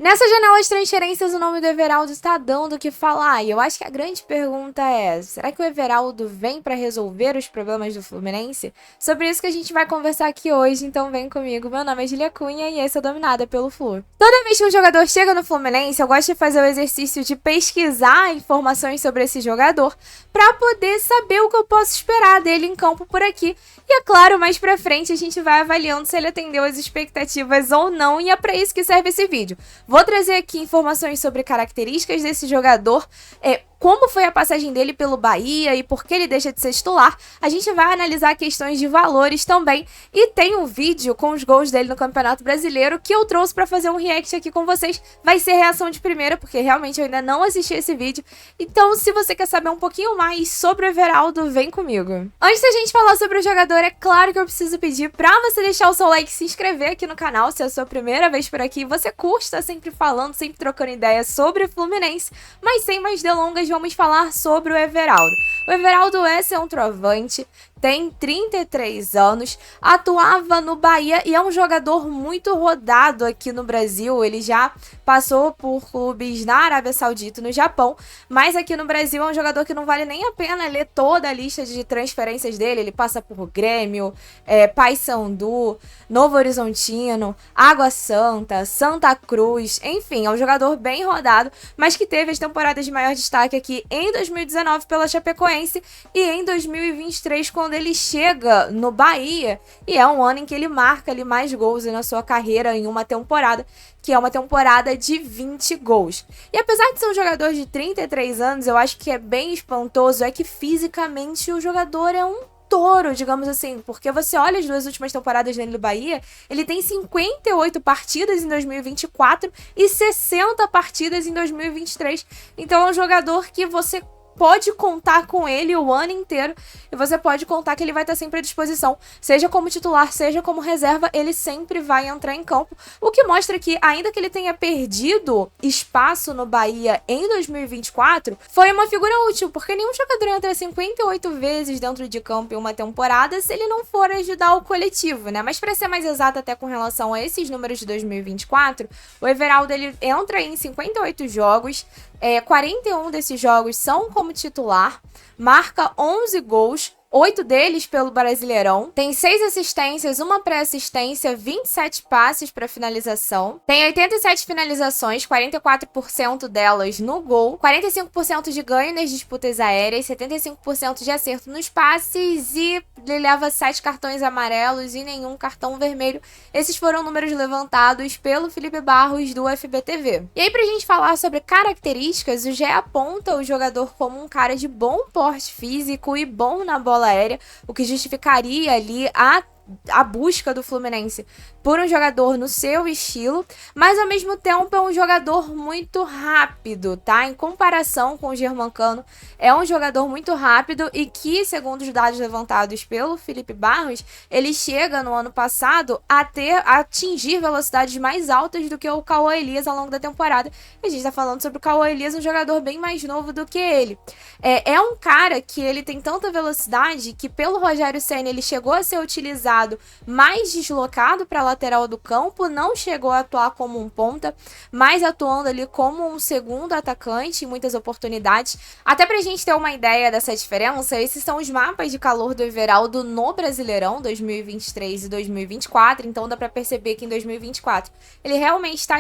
Nessa janela de transferências, o nome do Everaldo está dando o que falar. E eu acho que a grande pergunta é: será que o Everaldo vem para resolver os problemas do Fluminense? Sobre isso que a gente vai conversar aqui hoje, então vem comigo. Meu nome é Julia Cunha e esse é o Dominada pelo Flu. Toda vez que um jogador chega no Fluminense, eu gosto de fazer o exercício de pesquisar informações sobre esse jogador para poder saber o que eu posso esperar dele em campo por aqui. E é claro, mais pra frente a gente vai avaliando se ele atendeu as expectativas ou não, e é pra isso que serve esse vídeo. Vou trazer aqui informações sobre características desse jogador, como foi a passagem dele pelo Bahia e por que ele deixa de ser titular. A gente vai analisar questões de valores também. E tem um vídeo com os gols dele no Campeonato Brasileiro que eu trouxe para fazer um react aqui com vocês. Vai ser reação de primeira, porque realmente eu ainda não assisti esse vídeo. Então, se você quer saber um pouquinho mais sobre o Everaldo, vem comigo. Antes da gente falar sobre o jogador, é claro que eu preciso pedir para você deixar o seu like e se inscrever aqui no canal, se é a sua primeira vez por aqui. Você curte, tá sempre falando, sempre trocando ideias sobre o Fluminense. Mas sem mais delongas, vamos falar sobre o Everaldo. O Everaldo é centroavante, tem 33 anos, atuava no Bahia e é um jogador muito rodado aqui no Brasil. Ele já passou por clubes na Arábia Saudita e no Japão, mas aqui no Brasil é um jogador que não vale nem a pena ler toda a lista de transferências dele. Ele passa por Grêmio, Paysandu, Novo Horizontino, Água Santa, Santa Cruz, enfim, é um jogador bem rodado, mas que teve as temporadas de maior destaque aqui em 2019 pela Chapecoense e em 2023 quando ele chega no Bahia, e é um ano em que ele marca ali mais gols na sua carreira em uma temporada, que é uma temporada de 20 gols. E apesar de ser um jogador de 33 anos, eu acho que é bem espantoso, é que fisicamente o jogador é um touro, digamos assim, porque você olha as duas últimas temporadas dele no Bahia, ele tem 58 partidas em 2024 e 60 partidas em 2023, então é um jogador que você pode contar com ele o ano inteiro e você pode contar que ele vai estar sempre à disposição, seja como titular, seja como reserva, ele sempre vai entrar em campo, o que mostra que, ainda que ele tenha perdido espaço no Bahia em 2024, foi uma figura útil, porque nenhum jogador entra 58 vezes dentro de campo em uma temporada se ele não for ajudar o coletivo, né? Mas para ser mais exato até com relação a esses números de 2024, o Everaldo ele entra em 58 jogos, 41 desses jogos são como titular, marca 11 gols, 8 deles pelo Brasileirão, tem 6 assistências, uma pré-assistência, 27 passes para finalização, tem 87 finalizações, 44% delas no gol, 45% de ganho nas disputas aéreas, 75% de acerto nos passes e ele leva 7 cartões amarelos e nenhum cartão vermelho. Esses foram números levantados pelo Felipe Barros do FBTV. E aí, pra gente falar sobre características, o GE aponta o jogador como um cara de bom porte físico e bom na bola aérea, o que justificaria ali a busca do Fluminense por um jogador no seu estilo, mas ao mesmo tempo é um jogador muito rápido, tá? Em comparação com o Germancano, é um jogador muito rápido e que, segundo os dados levantados pelo Felipe Barros, ele chega no ano passado a atingir velocidades mais altas do que o Cauã Elias ao longo da temporada. A gente tá falando sobre o Cauã Elias, um jogador bem mais novo do que ele. É um cara que ele tem tanta velocidade que pelo Rogério Ceni ele chegou a ser utilizado mais deslocado para a lateral do campo, não chegou a atuar como um ponta, mas atuando ali como um segundo atacante em muitas oportunidades. Até pra gente ter uma ideia dessa diferença, esses são os mapas de calor do Everaldo no Brasileirão 2023 e 2024, então dá pra perceber que em 2024 ele realmente está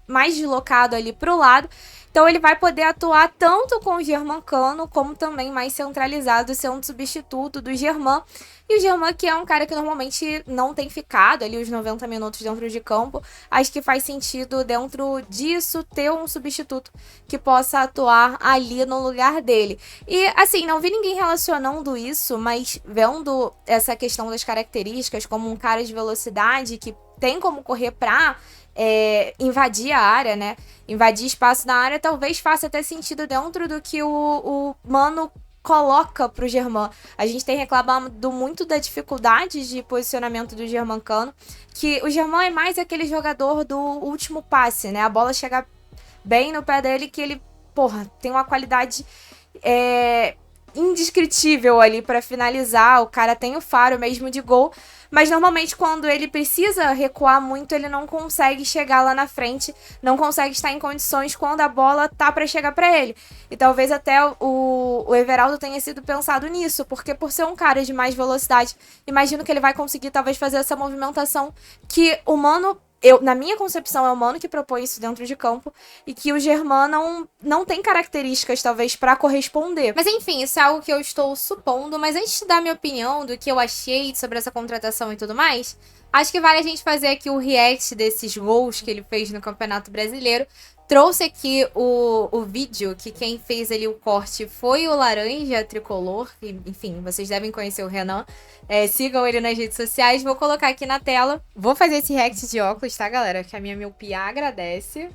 mais deslocado ali pro lado. Então ele vai poder atuar tanto com o Germancano, como também mais centralizado, sendo substituto do Germán. E o Germán, que é um cara que normalmente não tem ficado ali os 90 minutos dentro de campo, acho que faz sentido dentro disso ter um substituto que possa atuar ali no lugar dele. E assim, não vi ninguém relacionando isso, mas vendo essa questão das características como um cara de velocidade que tem como correr pra invadir a área, né? Invadir espaço na área, talvez faça até sentido dentro do que o Mano coloca pro Germán. A gente tem reclamado muito da dificuldade de posicionamento do Germancano, que o Germán é mais aquele jogador do último passe, né? A bola chega bem no pé dele, que ele, porra, tem uma qualidade indescritível ali pra finalizar, o cara tem o faro mesmo de gol, mas normalmente quando ele precisa recuar muito, ele não consegue chegar lá na frente, não consegue estar em condições quando a bola tá pra chegar pra ele. E talvez até o Everaldo tenha sido pensado nisso, porque por ser um cara de mais velocidade, imagino que ele vai conseguir talvez fazer essa movimentação que o Mano, na minha concepção, é o Mano que propõe isso dentro de campo e que o Germán não tem características, talvez, pra corresponder. Mas enfim, isso é algo que eu estou supondo. Mas antes de dar minha opinião do que eu achei sobre essa contratação e tudo mais, acho que vale a gente fazer aqui o react desses gols que ele fez no Campeonato Brasileiro. Trouxe aqui o vídeo, que quem fez ali o corte foi o Laranja Tricolor. Enfim, vocês devem conhecer o Renan. Sigam ele nas redes sociais. Vou colocar aqui na tela. Vou fazer esse react de óculos, tá, galera? Que a minha miopia agradece.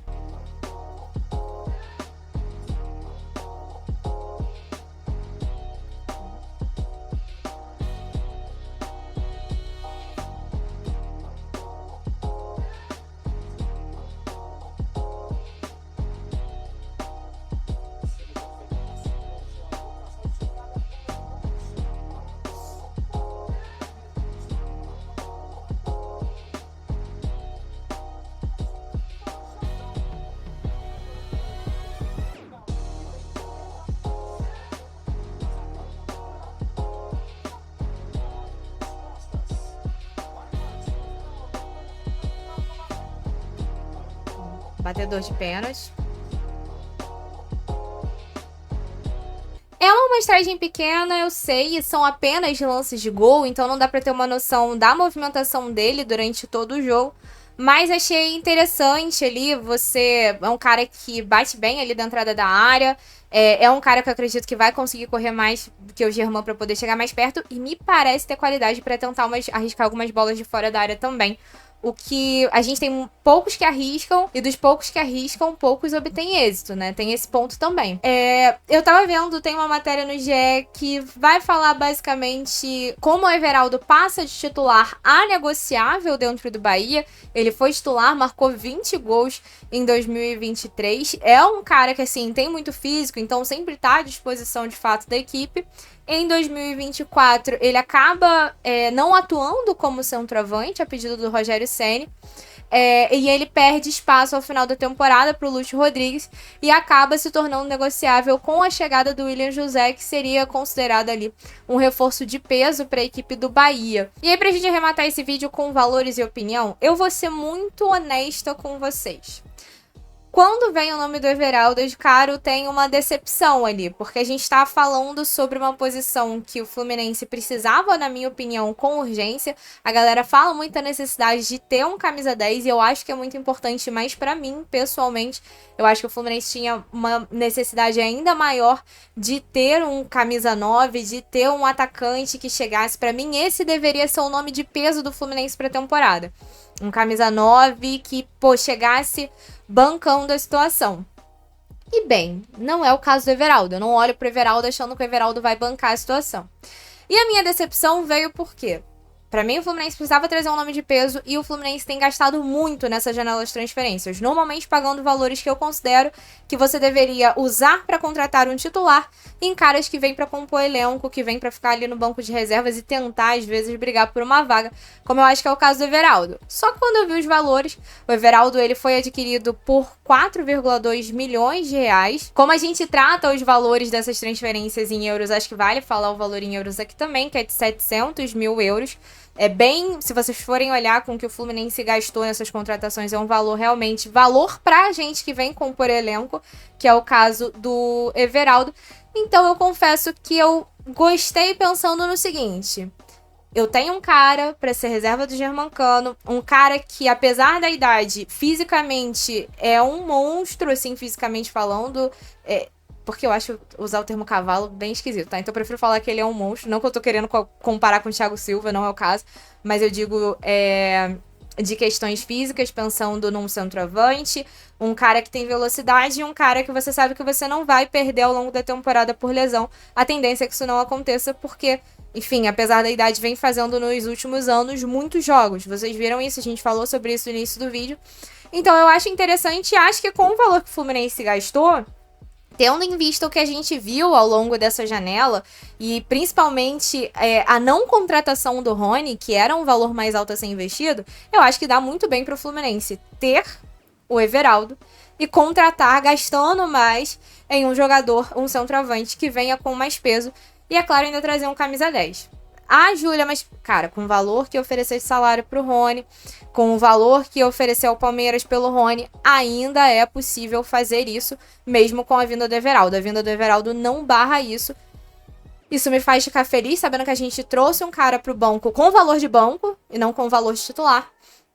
Batedor de pênalti. É uma amostragem pequena, eu sei, e são apenas lances de gol, então não dá pra ter uma noção da movimentação dele durante todo o jogo. Mas achei interessante ali, você é um cara que bate bem ali da entrada da área, é um cara que eu acredito que vai conseguir correr mais do que o Germán pra poder chegar mais perto, e me parece ter qualidade pra tentar arriscar algumas bolas de fora da área também. O que a gente tem poucos que arriscam, e dos poucos que arriscam, poucos obtêm êxito, né? Tem esse ponto também. Eu tava vendo, tem uma matéria no GE que vai falar basicamente como o Everaldo passa de titular a negociável dentro do Bahia. Ele foi titular, marcou 20 gols em 2023. É um cara que, assim, tem muito físico, então sempre tá à disposição de fato da equipe. Em 2024, ele acaba não atuando como centroavante, a pedido do Rogério Ceni. E ele perde espaço ao final da temporada para o Lúcio Rodrigues e acaba se tornando negociável com a chegada do William José, que seria considerado ali um reforço de peso para a equipe do Bahia. E aí, para a gente arrematar esse vídeo com valores e opinião, eu vou ser muito honesta com vocês. Quando vem o nome do Everaldo, de cara, tem uma decepção ali, porque a gente tá falando sobre uma posição que o Fluminense precisava, na minha opinião, com urgência. A galera fala muito da necessidade de ter um camisa 10 e eu acho que é muito importante, mas pra mim, pessoalmente, eu acho que o Fluminense tinha uma necessidade ainda maior de ter um camisa 9, de ter um atacante que chegasse. Pra mim, esse deveria ser o nome de peso do Fluminense pra temporada. Um camisa 9 que, chegasse bancando a situação. E bem, não é o caso do Everaldo. Eu não olho pro Everaldo achando que o Everaldo vai bancar a situação. E a minha decepção veio por quê? Pra mim, o Fluminense precisava trazer um nome de peso e o Fluminense tem gastado muito nessa janela de transferências, normalmente pagando valores que eu considero que você deveria usar pra contratar um titular em caras que vêm pra compor elenco, que vêm pra ficar ali no banco de reservas e tentar, às vezes, brigar por uma vaga, como eu acho que é o caso do Everaldo. Só que quando eu vi os valores, o Everaldo ele foi adquirido por 4,2 milhões de reais. Como a gente trata os valores dessas transferências em euros, acho que vale falar o valor em euros aqui também, que é de 700 mil euros. Se vocês forem olhar com o que o Fluminense gastou nessas contratações, é um valor realmente, valor pra gente que vem compor elenco, que é o caso do Everaldo. Então eu confesso que eu gostei pensando no seguinte: eu tenho um cara pra ser reserva do Germancano, um cara que, apesar da idade, fisicamente é um monstro, assim, fisicamente falando, porque eu acho usar o termo cavalo bem esquisito, tá? Então eu prefiro falar que ele é um monstro. Não que eu tô querendo comparar com o Thiago Silva, não é o caso. Mas eu digo de questões físicas, pensando num centroavante. Um cara que tem velocidade e um cara que você sabe que você não vai perder ao longo da temporada por lesão. A tendência é que isso não aconteça porque, enfim, apesar da idade, vem fazendo nos últimos anos muitos jogos. Vocês viram isso, a gente falou sobre isso no início do vídeo. Então eu acho interessante e acho que com o valor que o Fluminense gastou, tendo em vista o que a gente viu ao longo dessa janela, e principalmente a não contratação do Rony, que era um valor mais alto a ser investido, eu acho que dá muito bem pro Fluminense ter o Everaldo e contratar, gastando mais em um jogador, um centroavante que venha com mais peso, e é claro, ainda trazer um camisa 10. Ah, Júlia, mas, cara, com o valor que ofereceu de salário pro Rony, com o valor que ofereceu ao Palmeiras pelo Rony, ainda é possível fazer isso, mesmo com a vinda do Everaldo. A vinda do Everaldo não barra isso. Isso me faz ficar feliz, sabendo que a gente trouxe um cara pro banco com valor de banco, e não com valor de titular.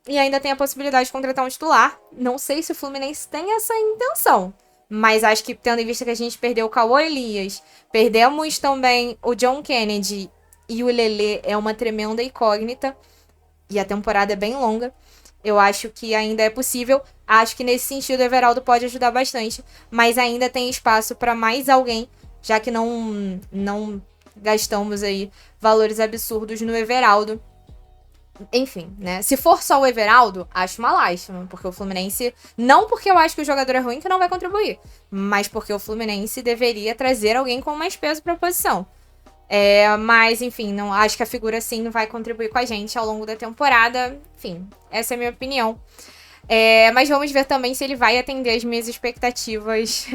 E ainda tem a possibilidade de contratar um titular. Não sei se o Fluminense tem essa intenção, mas acho que, tendo em vista que a gente perdeu o Cauã Elias, perdemos também o John Kennedy, e o Lelê é uma tremenda incógnita, e a temporada é bem longa, eu acho que ainda é possível. Acho que nesse sentido o Everaldo pode ajudar bastante, mas ainda tem espaço para mais alguém, já que não gastamos aí valores absurdos no Everaldo. Enfim, né? Se for só o Everaldo, acho uma lástima, porque o Fluminense... Não porque eu acho que o jogador é ruim que não vai contribuir, mas porque o Fluminense deveria trazer alguém com mais peso para a posição. Mas, enfim, não acho que a figura, sim, vai contribuir com a gente ao longo da temporada. Enfim, essa é a minha opinião. Mas vamos ver também se ele vai atender as minhas expectativas,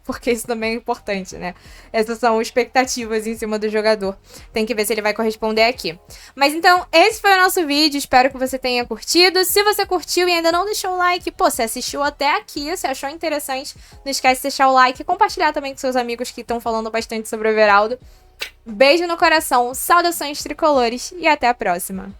porque isso também é importante, né? Essas são expectativas em cima do jogador. Tem que ver se ele vai corresponder aqui. Mas então, esse foi o nosso vídeo. Espero que você tenha curtido. Se você curtiu e ainda não deixou o like, pô, você assistiu até aqui, você achou interessante, não esquece de deixar o like e compartilhar também com seus amigos que estão falando bastante sobre o Everaldo. Beijo no coração, saudações tricolores e até a próxima.